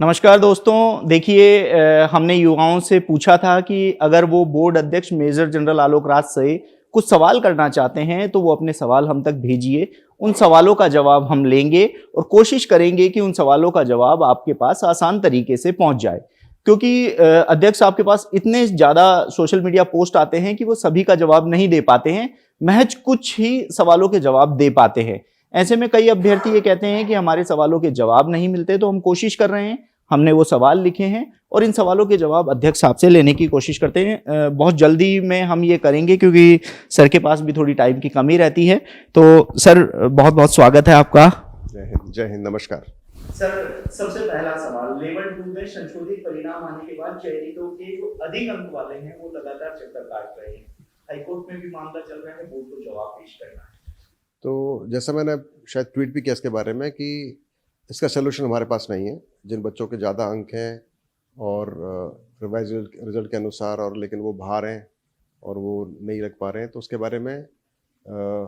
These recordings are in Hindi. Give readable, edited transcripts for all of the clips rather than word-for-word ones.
नमस्कार दोस्तों, देखिए हमने युवाओं से पूछा था कि अगर वो बोर्ड अध्यक्ष मेजर जनरल आलोक राज से कुछ सवाल करना चाहते हैं तो वो अपने सवाल हम तक भेजिए। उन सवालों का जवाब हम लेंगे और कोशिश करेंगे कि उन सवालों का जवाब आपके पास आसान तरीके से पहुंच जाए। क्योंकि अध्यक्ष आपके पास इतने ज़्यादा सोशल मीडिया पोस्ट आते हैं कि वो सभी का जवाब नहीं दे पाते हैं, महज कुछ ही सवालों के जवाब दे पाते हैं। ऐसे में कई अभ्यर्थी ये कहते हैं कि हमारे सवालों के जवाब नहीं मिलते, तो हम कोशिश कर रहे हैं, हमने वो सवाल लिखे हैं और इन सवालों के जवाब अध्यक्ष साहब से लेने की कोशिश करते हैं। बहुत जल्दी में हम ये करेंगे क्योंकि सर के पास भी थोड़ी टाइम की कमी रहती है। तो सर, बहुत बहुत स्वागत है आपका। जय हिंद, नमस्कार। सर, सबसे पहला सवाल, लेवल 2 में संशोधित परिणाम आने के बाद चयनितों के जो अधिक अंक वाले हैं वो लगातार चक्कर काट रहे हैं। हाईकोर्ट में भी मामला चल रहा है, बोर्ड को जवाब पेश करना है। तो जैसा मैंने शायद ट्वीट भी किया इसके बारे में कि इसका सलूशन हमारे पास नहीं है। जिन बच्चों के ज़्यादा अंक हैं और रिवाइज रिजल्ट के अनुसार और लेकिन वो बाहर हैं और वो नहीं लग पा रहे हैं, तो उसके बारे में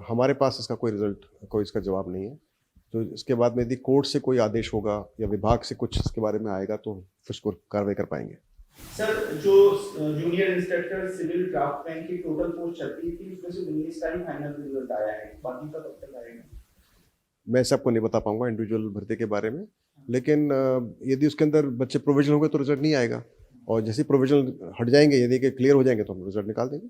हमारे पास इसका कोई रिजल्ट, कोई इसका जवाब नहीं है। तो इसके बाद में यदि कोर्ट से कोई आदेश होगा या विभाग से कुछ इसके बारे में आएगा तो उसको कार्रवाई कर पाएंगे। सर, जो जूनियर इंस्ट्रक्टर सिविल ड्राफ्टमैन की टोटल पोस्ट 36 थी, उसमें से 19 का ही फाइनल रिजल्ट आया है, बाकी का कब तक आएगा? मैं सबको नहीं बता पाऊंगा इंडिविजुअल भर्ती के बारे में, लेकिन यदि उसके अंदर बच्चे प्रोविजनल होंगे तो रिजल्ट नहीं आएगा, और जैसे प्रोविजनल हट जाएंगे, यदि कि क्लियर हो जाएंगे तो हम रिजल्ट निकाल देंगे।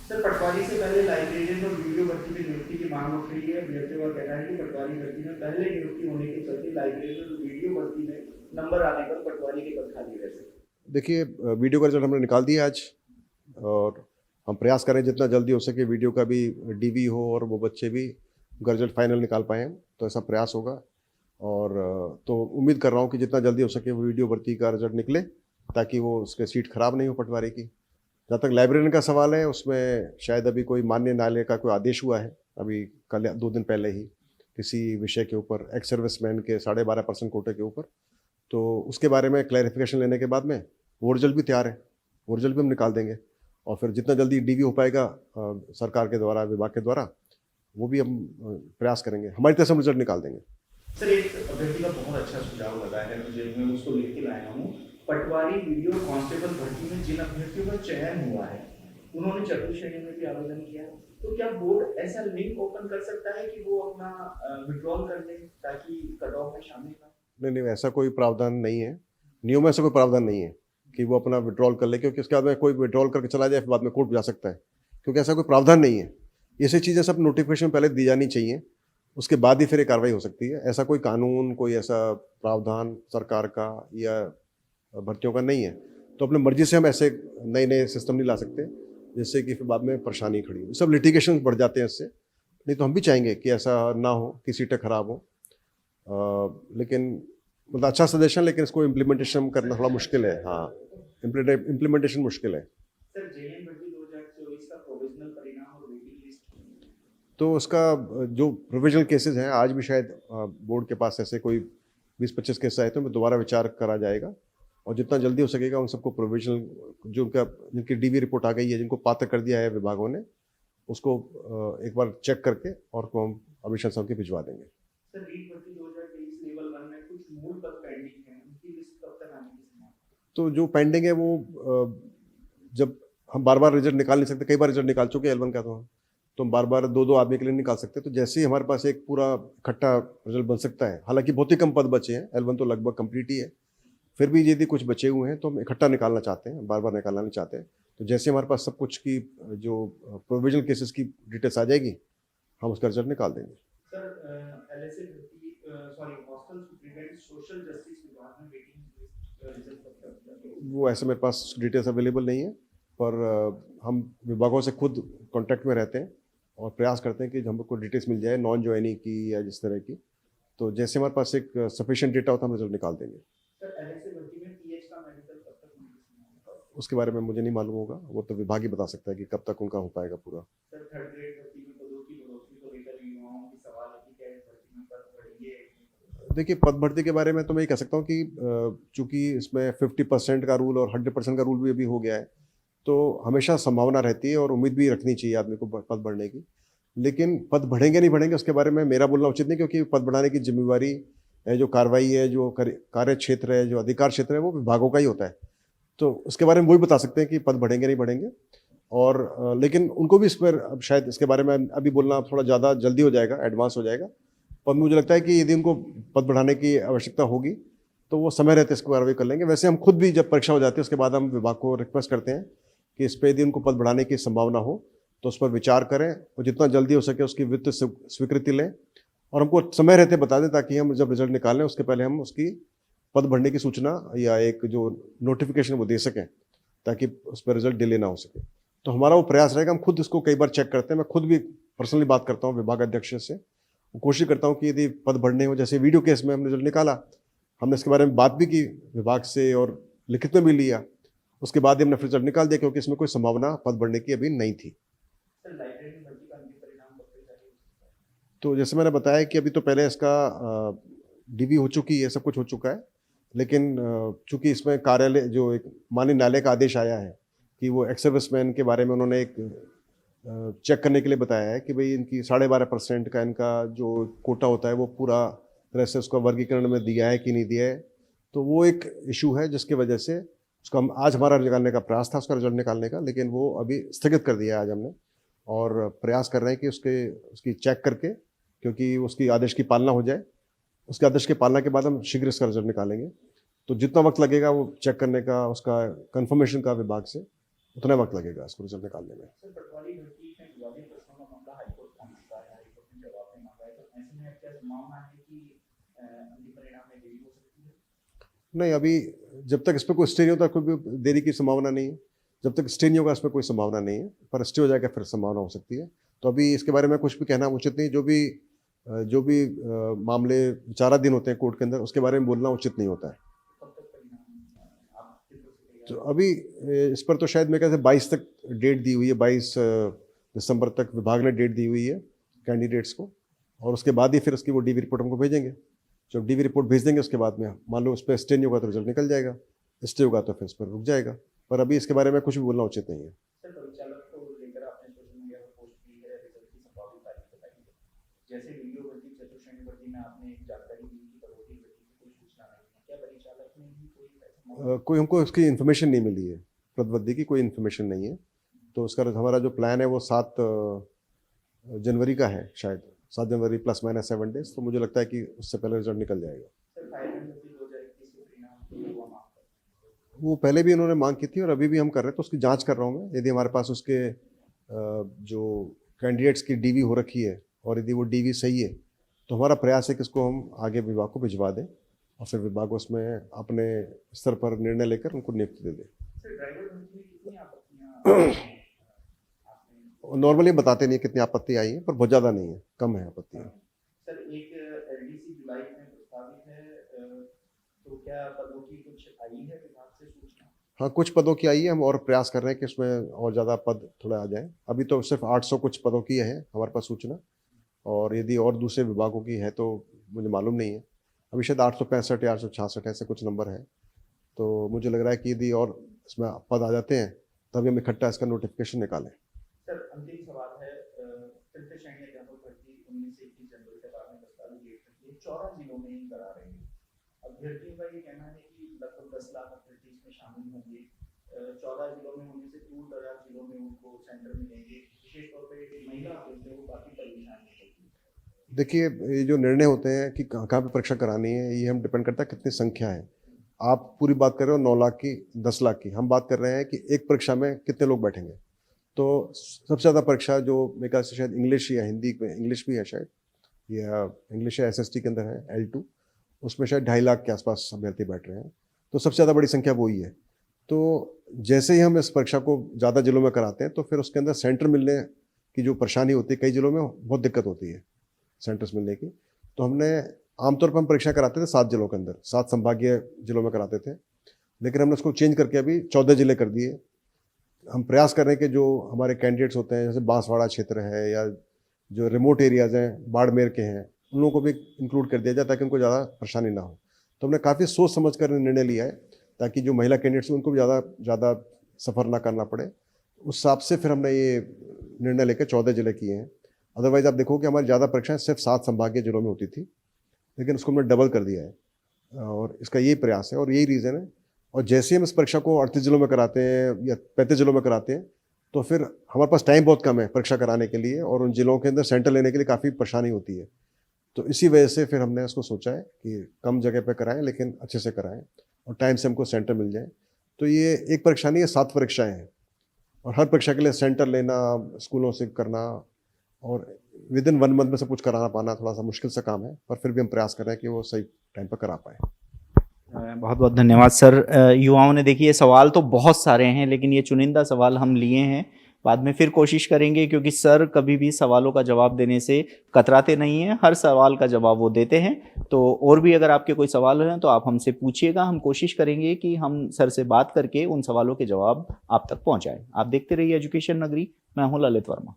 सर, पटवारी से पहले लाइब्रेरियन और वीडियो भर्ती में नियुक्ति की मांग उठ रही है। अभ्यर्थियों का कहना है कि पटवारी भर्ती में पहले नियुक्ति होने के चलते लाइब्रेरियन और वीडियो भर्ती में नंबर आने पर पटवारी के पद खाली रह सकते। देखिए, वीडियो का रिजल्ट हमने निकाल दिया आज, और हम प्रयास करें जितना जल्दी हो सके वीडियो का भी डीवी हो और वो बच्चे भी उनका रिजल्ट फाइनल निकाल पाएँ, तो ऐसा प्रयास होगा। और तो उम्मीद कर रहा हूँ कि जितना जल्दी हो सके वो वीडियो भर्ती का रिजल्ट निकले, ताकि वो उसके सीट खराब नहीं हो पटवारी की। जहाँ तक लाइब्रेरियन का सवाल है, उसमें शायद अभी कोई मान्य न्यायालय का कोई आदेश हुआ है, अभी कल या 2 दिन पहले ही, किसी विषय के ऊपर, एक्स सर्विसमैन के 12.5% कोटे के ऊपर। तो उसके बारे में क्लैरिफिकेशन लेने के बाद में वो रिजल्ट भी तैयार है, वो रिजल्ट भी हम निकाल देंगे, और फिर जितना जल्दी डीवी हो पाएगा सरकार के द्वारा, विभाग के द्वारा, वो भी हम प्रयास करेंगे, हमारी तरफ से हम रिजल्ट निकाल देंगे। सर, एक अभ्यर्थी का बहुत अच्छा सुझाव लगा है मुझे, मैं उसको लेके लाया हूँ। पटवारी वीडियो कांस्टेबल भर्ती में जिन अभ्यर्थियों का चयन हुआ है, उन्होंने चतुर्थ श्रेणी में भी आवेदन किया, तो क्या बोर्ड ऐसा लिंक ओपन कर सकता है कि वो अपना विड्रॉल कर ले ताकि कट ऑफ में शामिल ना? नहीं, ऐसा कोई प्रावधान नहीं है, नियम में ऐसा कोई प्रावधान नहीं है कि वो अपना विड्रॉल कर ले, क्योंकि उसके बाद में कोई विड्रॉल करके चला जाए फिर बाद में कोर्ट जा सकता है, क्योंकि ऐसा कोई प्रावधान नहीं है। ये सब चीज़ें सब नोटिफिकेशन पहले दी जानी चाहिए, उसके बाद ही फिर ये कार्रवाई हो सकती है। ऐसा कोई कानून, कोई ऐसा प्रावधान सरकार का या भर्तियों का नहीं है, तो अपनी मर्जी से हम ऐसे नए नए सिस्टम नहीं ला सकते जिससे कि फिर बाद में परेशानी खड़ी हो, सब लिटिगेशन बढ़ जाते हैं इससे। नहीं तो हम भी चाहेंगे कि ऐसा ना हो कि सीटें खराब हो, लेकिन मतलब अच्छा सजेशन, लेकिन इसको इम्प्लीमेंटेशन करना थोड़ा मुश्किल है। हाँ, इम्प्लीमेंटेशन मुश्किल है। सर, जेईई भर्ती 2024 का प्रोविजनल परिणाम और वेटिंग लिस्ट, तो उसका जो प्रोविजनल केसेस हैं, आज भी शायद बोर्ड के पास ऐसे कोई 20-25 केस आए, तो मैं दोबारा विचार करा जाएगा, और जितना जल्दी हो सकेगा उन सबको प्रोविजनल, जो उनका जिनकी डीवी रिपोर्ट आ गई है, जिनको पात्र कर दिया है विभागों ने, उसको एक बार चेक करके और को हम अभिषेक साहब के भिजवा देंगे। सर, रीट भर्ती 2023 लेवल 1 में कुछ मूल पद पेंडिंग हैं, उनकी लिस्ट कब तक आने की संभावना? तो जो पेंडिंग है वो जब हम बार बार रिजल्ट निकाल नहीं सकते, कई बार रिजल्ट निकाल चुके हैं L1 का, तो हम बार बार 2-2 आदमी के लिए निकाल सकते हैं। तो जैसे ही हमारे पास एक पूरा इकट्ठा रिजल्ट बन सकता है, हालांकि बहुत ही कम पद बचे हैं, L1 तो लगभग कंप्लीट ही है, फिर भी यदि कुछ बचे हुए हैं तो हम इकट्ठा निकालना चाहते हैं, बार बार निकालना नहीं चाहते। तो जैसे हमारे पास सब कुछ की जो प्रोविजनल केसेस की डिटेल्स आ जाएगी, हम उसका रिजल्ट निकाल देंगे। सर, एलएसए भर्ती, हॉस्टल सुपरिटेंडेंट सोशल जस्टिस विभाग में वेटिंग रिजल्ट कब तक? वो ऐसे मेरे पास डिटेल्स अवेलेबल नहीं है, पर हम विभागों से खुद कांटेक्ट में रहते हैं और प्रयास करते हैं कि हमको डिटेल्स मिल जाए, नॉन ज्वाइनिंग की या जिस तरह की। तो जैसे हमारे पास एक सफिशिएंट डेटा होता है, हम रिजल्ट निकाल देंगे। सर, एलएसए भर्ती में पीएच का मेडिकल कब तक होने की संभावना? उसके बारे में मुझे नहीं मालूम होगा, वो तो विभाग ही बता सकता है कि कब तक उनका हो पाएगा पूरा। सर, थर्ड ग्रेड भर्ती में पदों की बढ़ोतरी को लेकर युवाओं की सवाल है कि क्या इस भर्ती में पद बढ़ेंगे? देखिए, पद भर्ती के बारे में तो मैं ये कह सकता हूँ कि चूंकि इसमें 50% का रूल और 100% का रूल भी अभी हो गया है, तो हमेशा संभावना रहती है और उम्मीद भी रखनी चाहिए आदमी को पद बढ़ने की। लेकिन पद बढ़ेंगे नहीं बढ़ेंगे उसके बारे में मेरा बोलना उचित नहीं, क्योंकि पद बढ़ाने की जिम्मेवारी है, जो कार्रवाई है, जो कार्य क्षेत्र है, जो अधिकार क्षेत्र है, वो विभागों का ही होता है। तो उसके बारे में वही बता सकते हैं कि पद बढ़ेंगे नहीं बढ़ेंगे। और लेकिन उनको भी इस पर अब शायद इसके बारे में अभी बोलना थोड़ा ज़्यादा जल्दी हो जाएगा, एडवांस हो जाएगा। पर मुझे लगता है कि यदि उनको पद बढ़ाने की आवश्यकता होगी तो वो समय रहते इसको कार्रवाई कर लेंगे। वैसे हम खुद भी जब परीक्षा हो जाती है उसके बाद हम विभाग को रिक्वेस्ट करते हैं कि इस पर यदि उनको पद बढ़ाने की संभावना हो तो उस पर विचार करें और जितना जल्दी हो सके उसकी वित्त स्वीकृति लें और हमको समय रहते बता दें, ताकि हम जब रिजल्ट निकालें उसके पहले हम उसकी पद बढ़ने की सूचना या एक जो नोटिफिकेशन वो दे सकें, ताकि उस पर रिजल्ट डिले ना हो सके। तो हमारा वो प्रयास रहेगा, हम खुद इसको कई बार चेक करते हैं। मैं खुद भी पर्सनली बात करता हूँ विभाग अध्यक्ष से, कोशिश करता हूँ कि यदि पद बढ़ने हो, जैसे वीडियो केस में हमने रिजल्ट निकाला, हमने इसके बारे में बात भी की विभाग से और लिखित में भी लिया, उसके बाद ही हमने फिर रिजल्ट निकाल दिया, क्योंकि इसमें कोई संभावना पद बढ़ने की अभी नहीं थी। तो जैसे मैंने बताया कि अभी तो पहले इसका डीवी हो चुकी है, सब कुछ हो चुका है, लेकिन चूंकि इसमें कार्यालय जो एक माननीय न्यायालय का आदेश आया है कि वो एक्स सर्विसमैन के बारे में उन्होंने एक चेक करने के लिए बताया है कि भाई इनकी 12.5% का इनका जो कोटा होता है वो पूरा तरह से उसका वर्गीकरण में दिया है कि नहीं दिया है। तो वो एक इशू है जिसकी वजह से उसका हम आज हमारा निकालने का प्रयास था, उसका रिजल्ट निकालने का, लेकिन वो अभी स्थगित कर दिया है आज हमने। और प्रयास कर रहे हैं कि उसकी चेक करके, क्योंकि उसकी आदेश की पालना हो जाए, उसके आदेश की पालना के बाद हम शीघ्र इसका रिजल्ट निकालेंगे। तो जितना वक्त लगेगा वो चेक करने का, उसका कंफर्मेशन का विभाग से, उतना वक्त लगेगा इसको रिजल्ट निकालने में। नहीं, अभी जब तक इस पर कोई स्टे नहीं होता कोई भी देरी की संभावना नहीं है। जब तक स्टे नहीं होगा इस पर कोई संभावना नहीं है, पर स्टे हो जाएगा फिर संभावना हो सकती है। तो अभी इसके बारे में कुछ भी कहना उचित नहीं। जो भी मामले विचाराधीन होते हैं कोर्ट के अंदर, उसके बारे में बोलना उचित नहीं होता है। तो अभी इस पर तो शायद मेरे ख्याल से 22 तक डेट दी हुई है, 22 दिसंबर तक विभाग ने डेट दी हुई है कैंडिडेट्स को, और उसके बाद ही फिर उसकी वो डीवी रिपोर्ट हमको भेजेंगे। जब डीवी रिपोर्ट भेज देंगे उसके बाद में मान लो उस पर स्टे नहीं होगा तो रिजल्ट निकल जाएगा, स्टे होगा तो फिर उस पर रुक जाएगा। पर अभी इसके बारे में कुछ भी बोलना उचित नहीं है। जैसे वीडियो भर्ती, चतुश्रेणी भर्ती में आपने एक जानकारी दी कि पदोन्नति भर्ती की कोई सूचना नहीं है, क्या परिचालक ने भी कोई हमको उसकी इन्फॉर्मेशन नहीं मिली है, पदवृद्धि की कोई इन्फॉर्मेशन नहीं है। तो उसका हमारा जो प्लान है वो 7 जनवरी का है, शायद 7 जनवरी ±7 डेज। तो मुझे लगता है कि उससे पहले रिजल्ट निकल जाएगा। वो पहले भी उन्होंने मांग की थी और अभी भी हम कर रहे हैं, तो उसकी जांच कर रहा हूँ मैं। यदि हमारे पास उसके जो कैंडिडेट्स की डीवी हो रखी है और यदि वो डीवी सही है तो हमारा प्रयास है कि इसको हम आगे विभाग को भिजवा दें और फिर विभाग उसमें अपने स्तर पर निर्णय लेकर उनको नियुक्ति दे दें। नॉर्मली बताते नहीं कितनी आपत्ति आई है, पर बहुत ज़्यादा नहीं है, कम है आपत्तियाँ। सर, एक एलडीसी जुलाई में प्रस्तावित है, तो क्या पदों की कुछ आई है विभाग से सूचना? हाँ, कुछ पदों की आई है। हम और प्रयास कर रहे हैं कि उसमें और ज़्यादा पद थोड़ा आ जाए। अभी तो सिर्फ 800 कुछ पदों की है हमारे पास सूचना, और यदि और दूसरे विभागों की है तो मुझे मालूम नहीं है। अभी शायद 865 या 866 ऐसे कुछ नंबर है। तो मुझे लग रहा है कि यदि और इसमें पद आ जाते हैं तभी हम इकट्ठा इसका नोटिफिकेशन निकालें। सर, अंतिम सवाल है, तृतीय श्रेणी जनरल भर्ती 19 से 21 जनवरी तक आपने प्रस्तावित डेट रखी है, 14 जिलों में ही करा रहे हैं। अभ्यर्थियों का ये कहना है कि लगभग 10 लाख अभ्यर्थी इसमें शामिल होंगे। 14 जिलों में होने से दूर दराज जिलों में उनको सेंटर मिलेंगे, विशेष तौर पर महिला अभ्यर्थी वो काफ़ी परेशानी होगी। देखिए, ये जो निर्णय होते हैं कि कहाँ पे परीक्षा करानी है, ये हम डिपेंड करता है कितनी संख्या है। आप पूरी बात कर रहे हो 9 लाख की, 10 लाख की, हम बात कर रहे हैं कि एक परीक्षा में कितने लोग बैठेंगे। तो सबसे ज़्यादा परीक्षा जो मेरे ख्याल से शायद इंग्लिश या हिंदी में, इंग्लिश भी है शायद, या इंग्लिश या SST के अंदर है L2, उसमें शायद 2.5 लाख के आसपास अभ्यर्थी बैठ रहे हैं। तो सबसे ज़्यादा बड़ी संख्या वही है। तो जैसे ही हम इस परीक्षा को ज़्यादा जिलों में कराते हैं तो फिर उसके अंदर सेंटर मिलने की जो परेशानी होती है, कई जिलों में बहुत दिक्कत होती है सेंटर्स मिलने की। तो हमने आमतौर पर हम परीक्षा कराते थे 7 जिलों के अंदर, 7 संभागीय जिलों में कराते थे, लेकिन हमने उसको चेंज करके अभी 14 जिले कर दिए। हम प्रयास कर रहे हैं कि जो हमारे कैंडिडेट्स होते हैं, जैसे बांसवाड़ा क्षेत्र है या जो रिमोट एरियाज़ हैं, बाड़मेर के हैं, उन लोगों को भी इंक्लूड कर दिया जाए ताकि उनको ज़्यादा परेशानी ना हो। तो हमने काफ़ी सोच समझ कर निर्णय लिया है ताकि जो महिला कैंडिडेट्स हैं उनको भी ज़्यादा सफ़र ना करना पड़े। उस हिसाब से फिर हमने ये निर्णय लेकर 14 जिले किए हैं। अदरवाइज़ आप देखो कि हमारी ज़्यादा परीक्षाएं सिर्फ 7 संभागीय जिलों में होती थी, लेकिन उसको हमने डबल कर दिया है और इसका यही प्रयास है और यही रीज़न है। और जैसे ही हम इस परीक्षा को 38 जिलों में कराते हैं या 35 जिलों में कराते हैं तो फिर हमारे पास टाइम बहुत कम है परीक्षा कराने के लिए और उन जिलों के अंदर सेंटर लेने के लिए काफ़ी परेशानी होती है। तो इसी वजह से फिर हमने उसको सोचा है कि कम जगह पे कराएं लेकिन अच्छे से कराएं और टाइम से हमको सेंटर मिल जाए। तो ये एक परीक्षा नहीं है, 7 परीक्षाएं हैं और हर परीक्षा के लिए सेंटर लेना, स्कूलों से करना और विद इन 1 मंथ में सब कुछ कराना पाना थोड़ा सा मुश्किल सा काम है, पर फिर भी हम प्रयास कर रहे हैं कि वो सही टाइम पर करा पाएँ। बहुत बहुत धन्यवाद सर। युवाओं ने देखिए सवाल तो बहुत सारे हैं लेकिन ये चुनिंदा सवाल हम लिए हैं, बाद में फिर कोशिश करेंगे क्योंकि सर कभी भी सवालों का जवाब देने से कतराते नहीं हैं, हर सवाल का जवाब वो देते हैं। तो और भी अगर आपके कोई सवाल हैं तो आप हमसे पूछिएगा, हम कोशिश करेंगे कि हम सर से बात करके उन सवालों के जवाब आप तक पहुंचाएं। आप देखते रहिए एजुकेशन नगरी, मैं हूं ललित वर्मा।